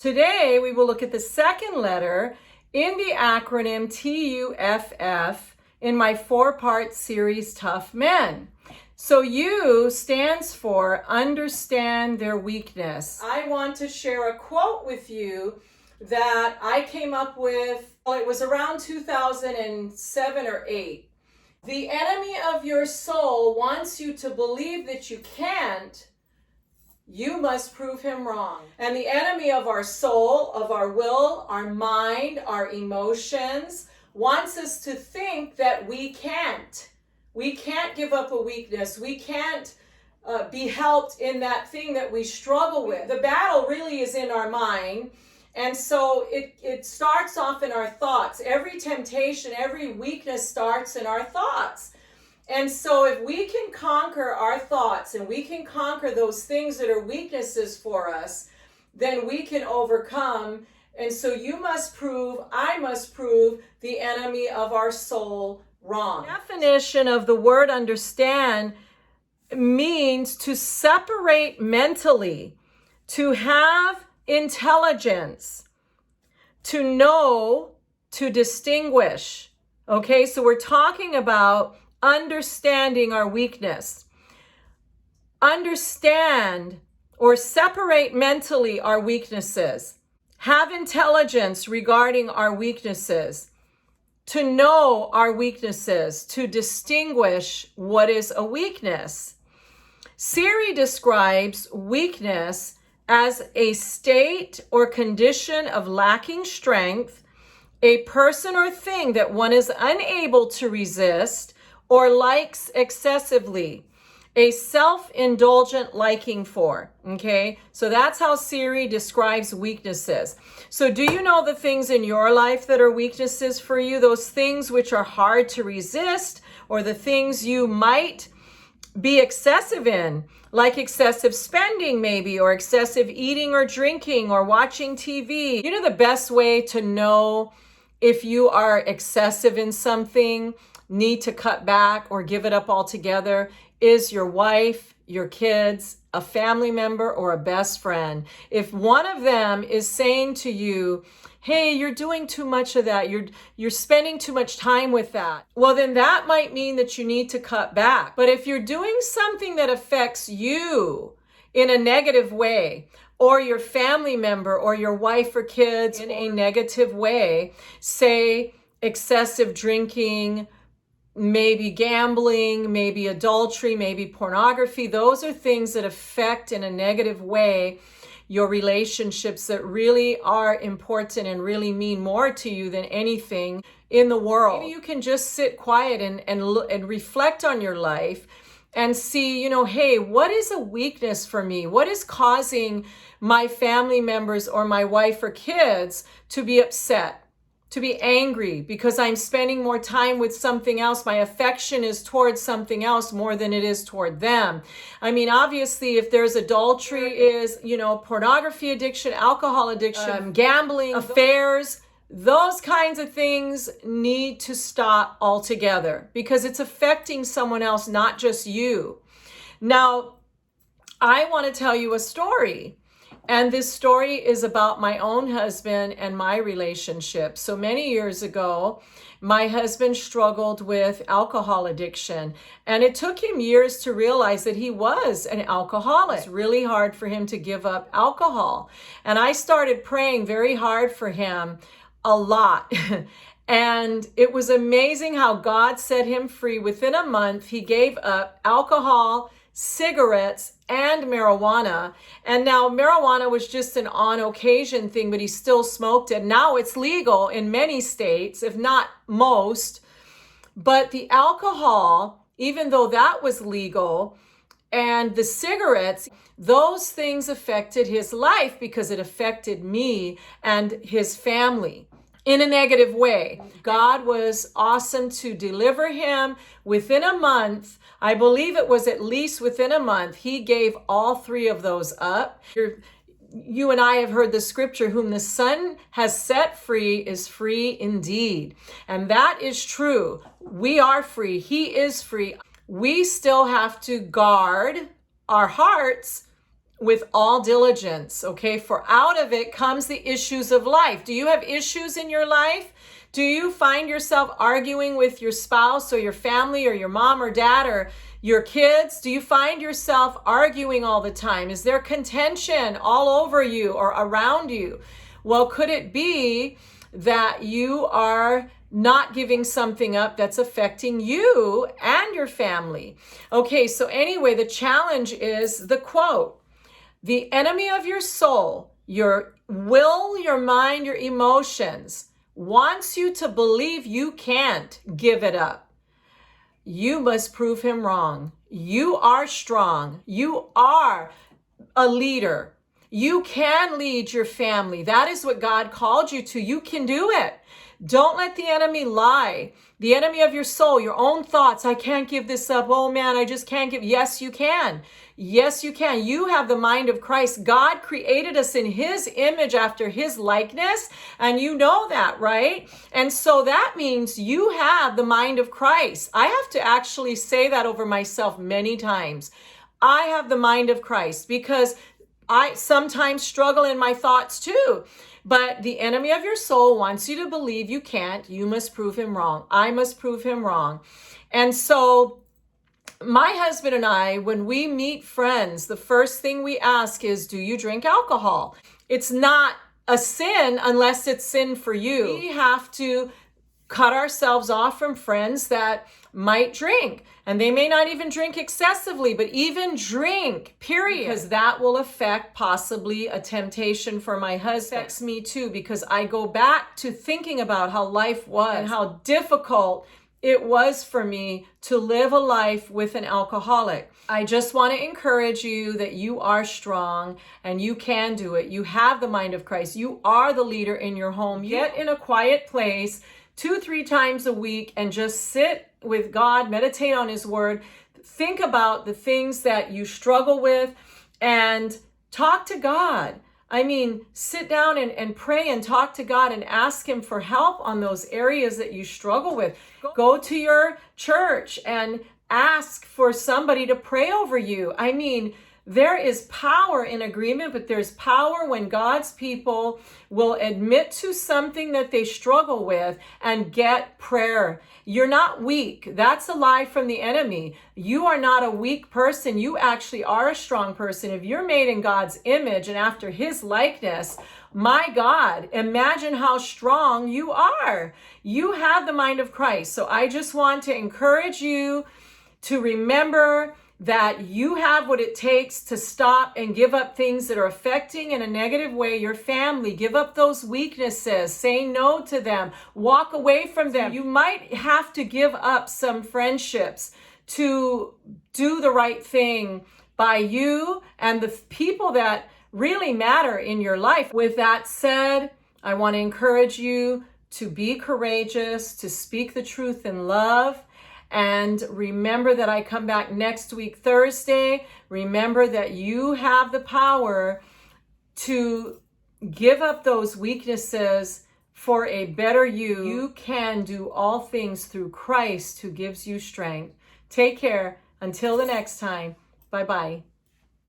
Today, we will look at the second letter in the acronym TUFF in my four-part series, Tough Men. So U stands for understand their weakness. I want to share a quote with you that I came up with, it was around 2007 or 8. The enemy of your soul wants you to believe that you can't. You must prove him wrong. And the enemy of our soul, of our will, our mind, our emotions, wants us to think that we can't. We can't give up a weakness. We can't be helped in that thing that we struggle with. The battle really is in our mind. And so it starts off in our thoughts. Every temptation, every weakness starts in our thoughts. And so if we can conquer our thoughts and we can conquer those things that are weaknesses for us, then we can overcome. And so you must prove, I must prove the enemy of our soul wrong. The definition of the word understand means to separate mentally, to have intelligence, to know, to distinguish. Okay, so we're talking about understanding our weakness. Understand or separate mentally our weaknesses. Have intelligence regarding our weaknesses. To know our weaknesses, to distinguish what is a weakness. Siri describes weakness as a state or condition of lacking strength, a person or thing that one is unable to resist or likes excessively, a self-indulgent liking for, okay? So that's how Siri describes weaknesses. So do you know the things in your life that are weaknesses for you? Those things which are hard to resist, or the things you might be excessive in, like excessive spending maybe, or excessive eating or drinking or watching TV. You know the best way to know if you are excessive in something, need to cut back or give it up altogether, is your wife, your kids, a family member, or a best friend. If one of them is saying to you, hey, you're doing too much of that, you're spending too much time with that, well, then that might mean that you need to cut back. But if you're doing something that affects you in a negative way, or your family member or your wife or kids in a negative way, say excessive drinking, maybe gambling, maybe adultery, maybe pornography, those are things that affect in a negative way your relationships that really are important and really mean more to you than anything in the world. Maybe you can just sit quiet and reflect on your life and see, hey, what is a weakness for me? What is causing my family members or my wife or kids to be upset, to be angry because I'm spending more time with something else? My affection is towards something else more than it is toward them. I mean, obviously, if there's adultery, is, pornography addiction, alcohol addiction, gambling, affairs, those kinds of things need to stop altogether because it's affecting someone else, not just you. Now, I want to tell you a story. And this story is about my own husband and my relationship. So many years ago, my husband struggled with alcohol addiction. And it took him years to realize that he was an alcoholic. It's really hard for him to give up alcohol. And I started praying very hard for him a lot. And it was amazing how God set him free. Within a month, he gave up alcohol, cigarettes, and marijuana. And now marijuana was just an on occasion thing, but he still smoked it. Now it's legal in many states, if not most. But the alcohol, even though that was legal, and the cigarettes, those things affected his life because it affected me and his family in a negative way. God was awesome to deliver him. Within a month, I believe it was at least within a month, he gave all three of those up. You and I have heard the scripture, whom the Son has set free is free indeed. And that is true. We are free. He is free. We still have to guard our hearts with all diligence, okay? For out of it comes the issues of life. Do you have issues in your life? Do you find yourself arguing with your spouse or your family or your mom or dad or your kids? Do you find yourself arguing all the time? Is there contention all over you or around you? Well, could it be that you are not giving something up that's affecting you and your family? Okay, so anyway, the challenge is the quote: the enemy of your soul, your will, your mind, your emotions, wants you to believe you can't give it up. You must prove him wrong. You are strong. You are a leader. You can lead your family. That is what God called you to. You can do it. Don't let the enemy lie. The enemy of your soul, your own thoughts. I can't give this up. Oh man, I just can't give. Yes, you can. Yes, you can. You have the mind of Christ. God created us in his image after his likeness. And you know that, right? And so that means you have the mind of Christ. I have to actually say that over myself many times. I have the mind of Christ, because I sometimes struggle in my thoughts too. But the enemy of your soul wants you to believe you can't. You must prove him wrong. I must prove him wrong. And so my husband and I, when we meet friends, the first thing we ask is, do you drink alcohol? It's not a sin unless it's sin for you. We have to cut ourselves off from friends that might drink. And they may not even drink excessively, but even drink, period. Because that will affect possibly a temptation for my husband. It affects me too, because I go back to thinking about how life was and how difficult it was for me to live a life with an alcoholic. I just want to encourage you that you are strong and you can do it. You have the mind of Christ. You are the leader in your home. Get in a quiet place 2-3 times a week and just sit with God, meditate on his word, think about the things that you struggle with and talk to God. I mean, sit down and pray and talk to God and ask him for help on those areas that you struggle with. Go to your church and ask for somebody to pray over you. I mean, there is power in agreement, but there's power when God's people will admit to something that they struggle with and get prayer. You're not weak. That's a lie from the enemy. You are not a weak person. You actually are a strong person. If you're made in God's image and after his likeness, my God, imagine how strong you are. You have the mind of Christ. So I just want to encourage you to remember that you have what it takes to stop and give up things that are affecting in a negative way your family. Give up those weaknesses. Say no to them. Walk away from them. You might have to give up some friendships to do the right thing by you and the people that really matter in your life. With that said, I want to encourage you to be courageous, to speak the truth in love. And remember that I come back next week, Thursday. Remember that you have the power to give up those weaknesses for a better you. You can do all things through Christ who gives you strength. Take care. Until the next time. Bye-bye.